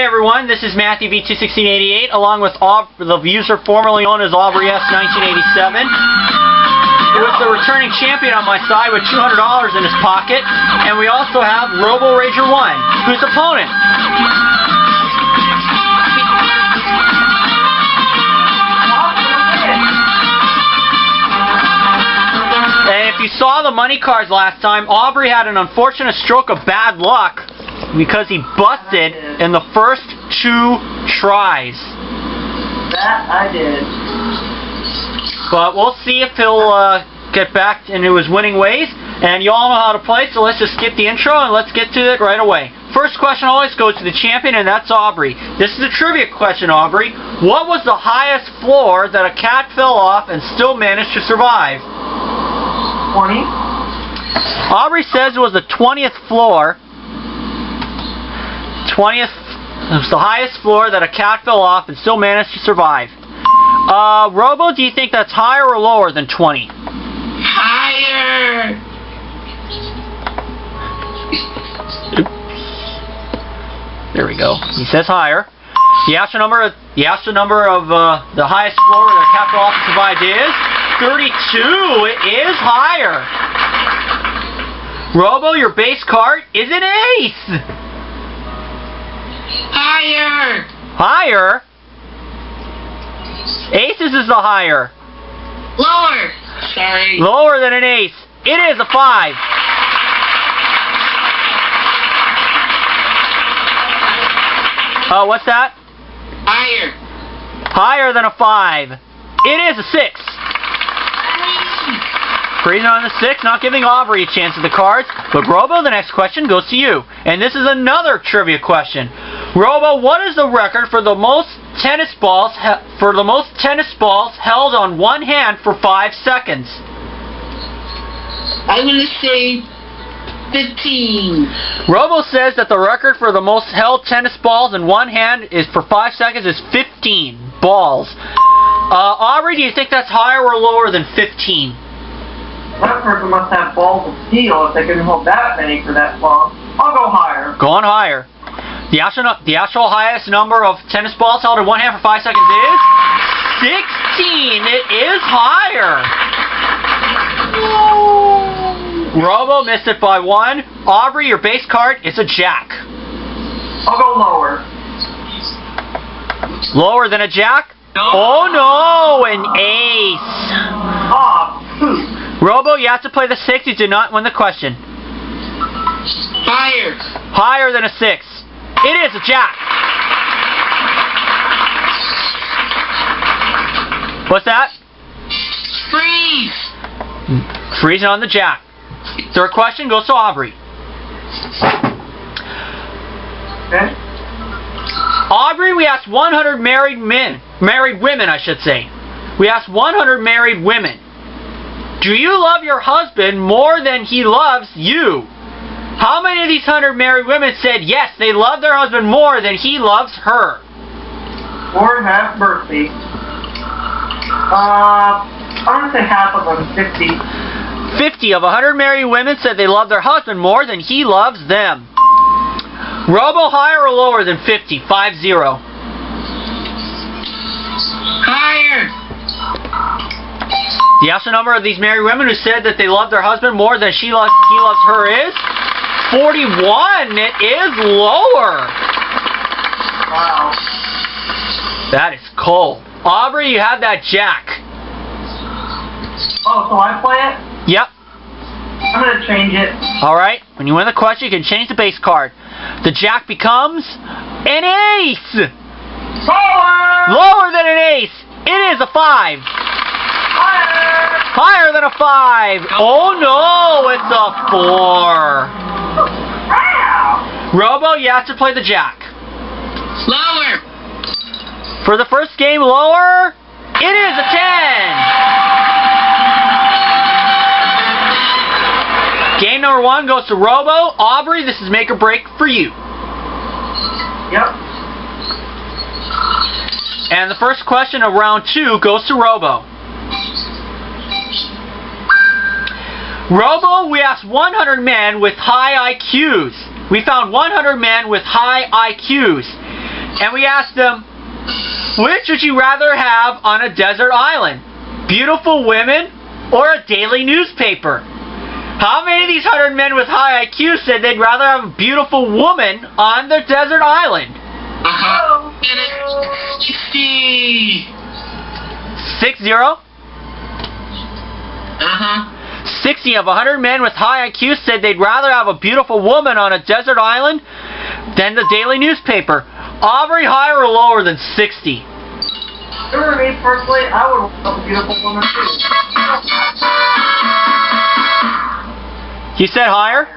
everyone, this is Matthew B21688 along with the user formerly known as AubreyS1987. Who is the returning champion on my side with $200 in his pocket, and we also have RoboRager1, whose opponent. And if you saw the money cards last time, Aubrey had an unfortunate stroke of bad luck because he busted in the first 2 tries. That I did. But we'll see if he'll get back into his winning ways. And you all know how to play, so let's just skip the intro and let's get to it right away. First question always goes to the champion, and that's Aubrey. This is a trivia question, Aubrey. What was the highest floor that a cat fell off and still managed to survive? 20. Aubrey says it was the 20th floor. 20th, it was the highest floor that a cat fell off and still managed to survive. Robo, do you think that's higher or lower than 20? Higher! There we go. He says higher. The actual number of the highest floor where the cat fell off and survived is 32. It is higher. Robo, your base card is an ace. Higher! Higher? Aces is the higher. Lower! Sorry. Lower than an ace. It is a 5. What's that? Higher. Higher than a 5. It is a 6. Freezing on the 6, not giving Aubrey a chance at the cards. But Robo, the next question goes to you. And this is another trivia question. Robo, what is the record for the most tennis balls held on one hand for 5 seconds? I'm gonna say 15. Robo says that the record for the most held tennis balls in one hand is for 5 seconds is 15 balls. Aubrey, do you think that's higher or lower than 15? That person must have balls of steel if they can hold that many for that long. I'll go higher. Going higher. The actual highest number of tennis balls held in one hand for 5 seconds is 16. It is higher. Robo missed it by 1. Aubrey, your base card is a jack. I'll go lower. Lower than a jack? No. Oh no, an ace. Ah, poop. Robo, you have to play the 6. You did not win the question. Higher. Higher than a 6. It is a jack. What's that? Freeze. Freezing on the jack. Third question goes to Aubrey. Okay. Aubrey, we asked 100 married women, I should say. We asked 100 married women. Do you love your husband more than he loves you? How many of these 100 married women said yes, they love their husband more than he loves her? Lord have mercy. I'm gonna say half of them, 50. 50 of 100 married women said they love their husband more than he loves them. Robo, higher or lower than 50? 5-0. Higher. The actual number of these married women who said that they love their husband more than he loves her is 41. It is lower. Wow. That is cold. Aubrey, you have that jack. Oh, so I play it? Yep. I'm gonna change it. Alright, when you win the question, you can change the base card. The jack becomes an ace! Lower! Lower than an ace! It is a 5! Higher! Higher than a 5! Oh no, it's a 4! Wow! Robo, you have to play the jack. Lower. For the first game, lower, it is a 10! Game number 1 goes to Robo. Aubrey, this is make or break for you. Yep. And the first question of round 2 goes to Robo. Robo, we asked 100 men with high IQs. We found 100 men with high IQs. And we asked them, which would you rather have on a desert island? Beautiful women or a daily newspaper? How many of these 100 men with high IQ said they'd rather have a beautiful woman on their desert island? 60. 60 of 100 men with high IQ said they'd rather have a beautiful woman on a desert island than the daily newspaper. Aubrey, higher or lower than 60? For me personally, I would want a beautiful woman too. You said higher?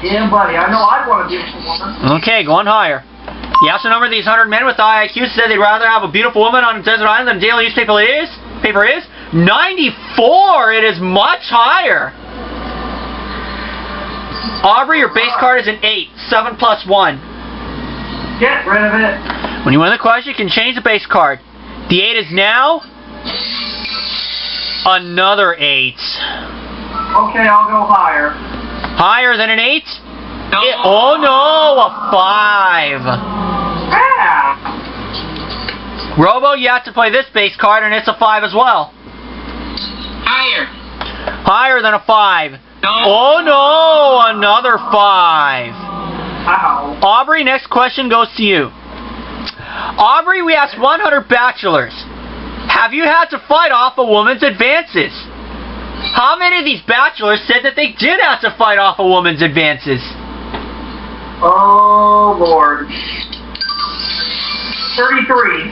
Yeah, buddy, I know I'd want a beautiful woman. Okay, going higher. You asked a number of these 100 men with high IQ said they'd rather have a beautiful woman on a desert island than a daily newspaper is. 94. It is much higher. Aubrey, your base card is an 8. 7 plus 1. Get rid of it. When you win the question, you can change the base card. The 8 is now another 8. Okay, I'll go higher. Higher than an 8? No. Oh no, a 5. Yeah. Robo, you have to play this base card, and it's a 5 as well. Higher. Higher than a 5. No. Oh no, another 5. Ow. Aubrey, next question goes to you. Aubrey, we asked 100 bachelors, have you had to fight off a woman's advances? How many of these bachelors said that they did have to fight off a woman's advances? Oh, Lord. 33.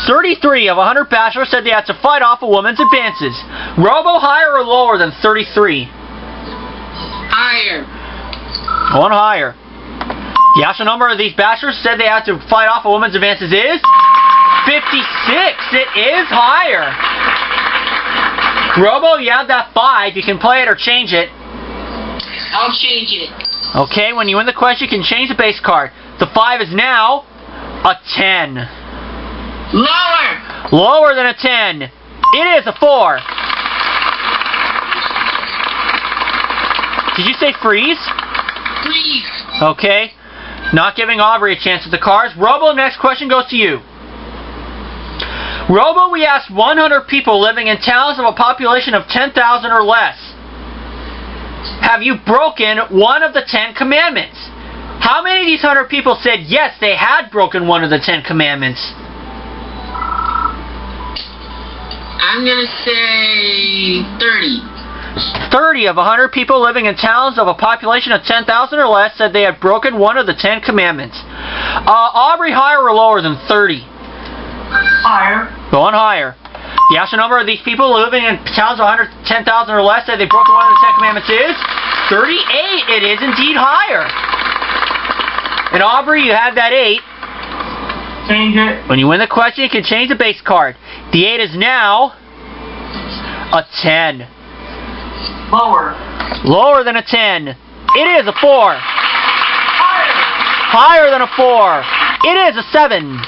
33 of 100 bachelors said they had to fight off a woman's advances. Robo, higher or lower than 33? Higher. Going higher. The actual number of these bachelors said they had to fight off a woman's advances is 56. It is higher. Robo, you have that 5. You can play it or change it. I'll change it. Okay, when you win the question, you can change the base card. The 5 is now a 10. Lower. Lower than a 10. It is a 4. Did you say freeze? Freeze. Okay. Not giving Aubrey a chance at the cards. Robo, next question goes to you. Robo, we asked 100 people living in towns of a population of 10,000 or less, have you broken one of the 10 commandments? How many of these 100 people said yes, they had broken one of the 10 commandments? I'm gonna say 30. 30 of 100 people living in towns of a population of 10,000 or less said they had broken one of the 10 commandments. Aubrey, higher or lower than 30? Higher. Going higher. The actual number of these people living in towns of 10,000 or less said they've broken one of the 10 commandments is 38. It is indeed higher. And Aubrey, you had that 8. Change it. When you win the question, you can change the base card. The 8 is now a 10. Lower. Lower than a 10. It is a 4. Higher. Higher than a 4. It is a 7.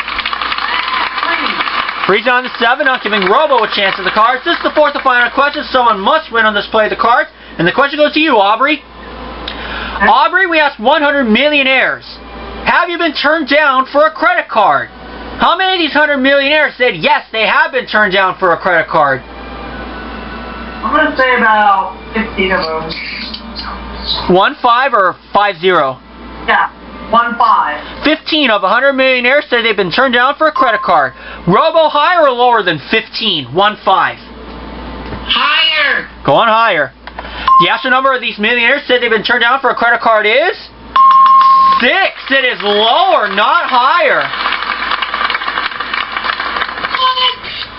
Freeze on the 7, not giving Robo a chance at the cards. This is the fourth and final question. Someone must win on this play of the cards. And the question goes to you, Aubrey. Aubrey, we asked 100 millionaires, have you been turned down for a credit card? How many of these 100 millionaires said yes, they have been turned down for a credit card? I'm going to say about 15 of them. 1-5 or 5-0? Yeah, 1-5. 15 of 100 millionaires say they've been turned down for a credit card. Robo, higher or lower than 15? 1-5. Higher. Going higher. The actual number of these millionaires said they've been turned down for a credit card is 6. It is lower, not higher.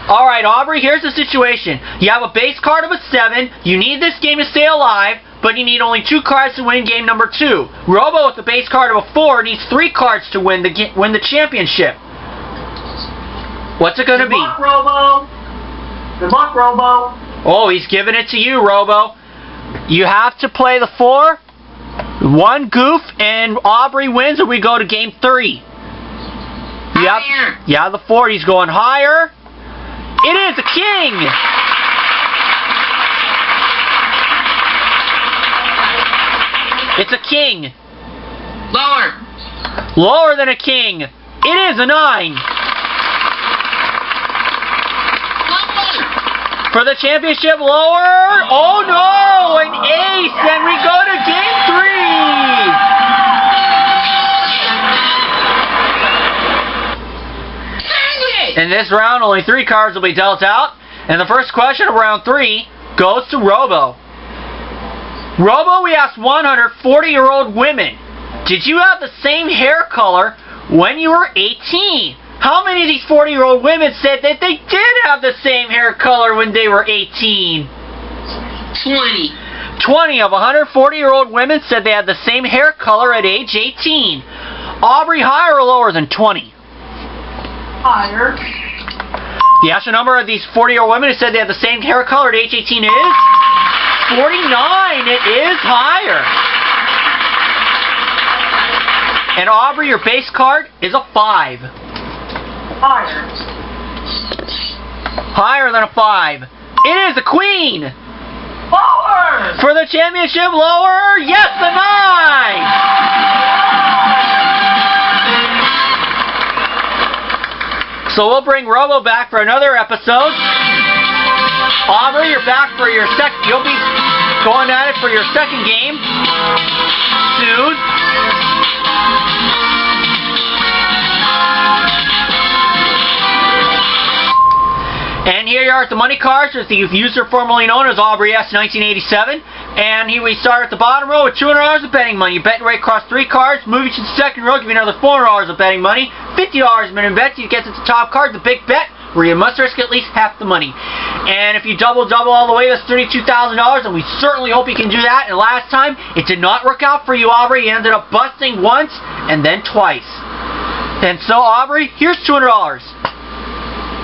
Alright, Aubrey, here's the situation. You have a base card of a 7. You need this game to stay alive, but you need only 2 cards to win game number 2. Robo, with the base card of a 4, needs 3 cards to win the championship. What's it going to be? Good luck, Robo. Good luck, Robo. Oh, he's giving it to you, Robo. You have to play the 4. 1 goof, and Aubrey wins, or we go to game 3. Higher. Yeah, the 4. He's going higher. It is a king. It's a king. Lower. Lower than a king. It It is a 9. For the championship, lower. Oh no, an ace, and we go to game 3. In this round, only 3 cards will be dealt out. And the first question of round 3 goes to Robo. Robo, we asked 140-year-old women, did you have the same hair color when you were 18? How many of these 40-year-old women said that they did have the same hair color when they were 18? 20. 20 of 140-year-old women said they had the same hair color at age 18. Aubrey, higher or lower than 20? Higher. The actual number of these 40-year-old women who said they had the same hair color at age 18 is 49. It is higher. And Aubrey, your base card is a 5. Higher. Higher than a 5. It is a queen. Lower. For the championship, lower. Yes, the 9. So we'll bring Robo back for another episode. Aubrey, you're back for your you'll be going at it for your second game soon. And here you are at the money cards with the user formerly known as AubreyS1987. And here we start at the bottom row with $200 of betting money. You bet right across 3 cards. Move you to the second row, give you another $400 of betting money. $50 minimum bet. You get to the top card, the big bet, where you must risk at least half the money. And if you double all the way, that's $32,000, and we certainly hope you can do that. And last time, it did not work out for you, Aubrey. You ended up busting once and then twice. And so, Aubrey, here's $200.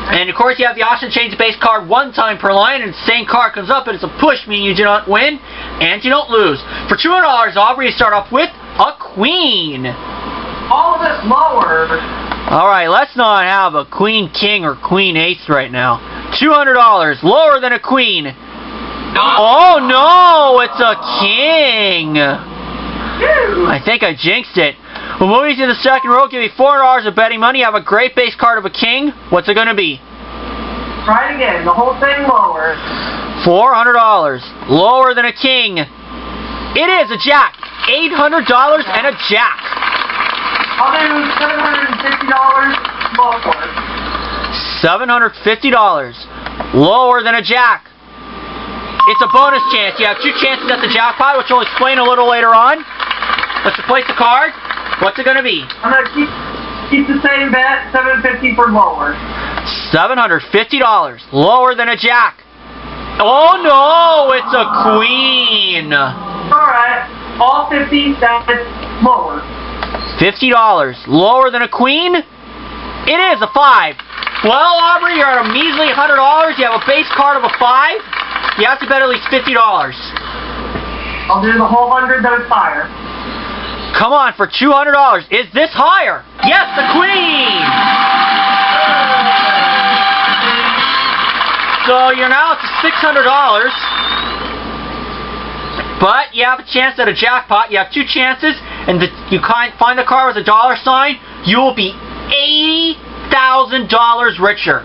And of course, you have the option to change the base card 1 time per line, and the same card comes up, and it's a push, meaning you do not win and you don't lose. For $200, Aubrey, you start off with a queen. All of it lower. Alright, let's not have a queen king or queen ace right now. $200, lower than a queen. Oh no, it's a king. I think I jinxed it. We'll move you to the second row, give you $400 of betting money. You have a great base card of a king. What's it going to be? Try it again, the whole thing lower. $400, lower than a king. It is a jack. $800 and a jack. I'll do $750 lower. $750, lower than a jack. It's a bonus chance. You have 2 chances at the jackpot, which we'll explain a little later on. Let's replace the card. What's it going to be? I'm going to keep the same bet, $750 for lower. $750, lower than a jack. Oh no, it's a queen. Alright, all 50 cents lower. $50, lower than a queen. It is a 5. Well, Aubrey, you're at a measly $100. You have a base card of a 5. You have to bet at least $50. I'll do the whole 100, then it's higher. Come on, for $200. Is this higher? Yes, the queen! So you're now up to $600. But you have a chance at a jackpot. You have 2 chances, and you find the card with a $, you will be $80,000 richer.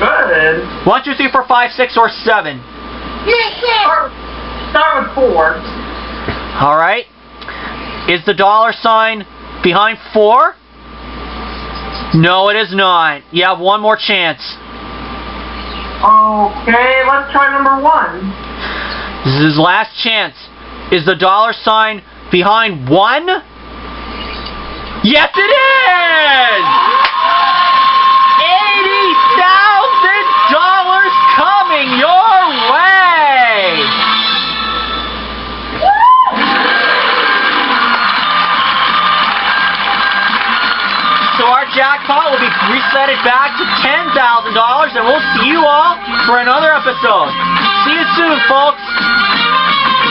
Good. 1, 2, 3, 4, 5, 6, or 7. Yes, sir. Start with 4. Alright. Is the $sign behind 4? No, it is not. You have 1 more chance. Okay, let's try number 1. This is his last chance. Is the $sign behind 1? Yes, it is! $80,000 coming your way! So our jackpot will be resetted back to $10,000, and we'll see you all for another episode. See you soon, folks.